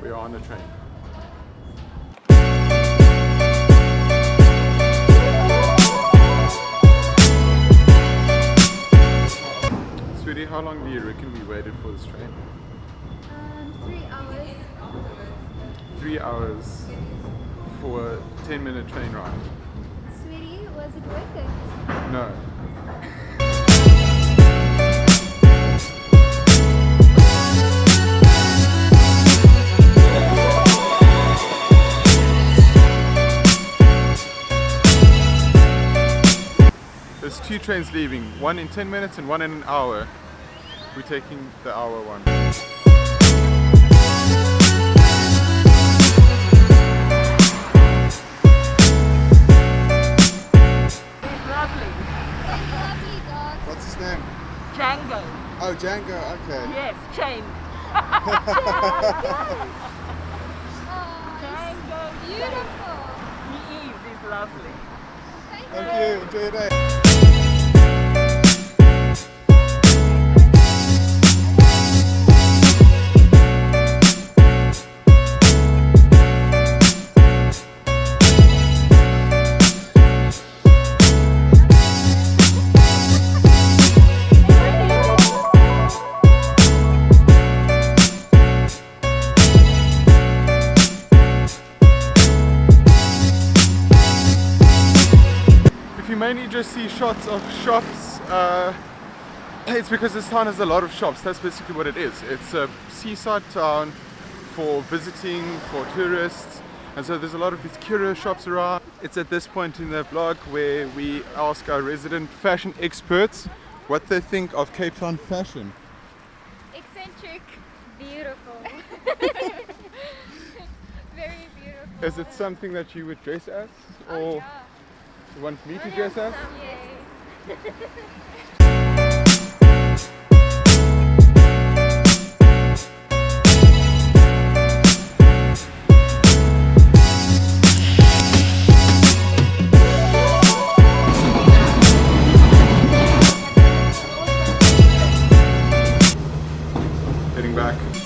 we are on the train. Sweetie, how long do you reckon we waited for this train? 3 hours. 3 hours for a 10-minute train ride. Sweetie, was it worth it? No. There's 2 trains leaving, one in 10 minutes and one in an hour. We're taking the hour one. Lovely. Lovely dog. What's his name? Django. Oh, Django, okay. Yes, chain. Oh, Django. beautiful. He's lovely. Thank you, enjoy your day. You mainly just see shots of shops. It's because this town has a lot of shops. That's basically what it is. It's a seaside town for visiting, for tourists, and so there's a lot of these curio shops around. It's at this point in the vlog where we ask our resident fashion experts what they think of Cape Town fashion. Eccentric, beautiful. Very beautiful. Is it something that you would dress as, or Oh, yeah. you want me to dress as? Yes. Heading back.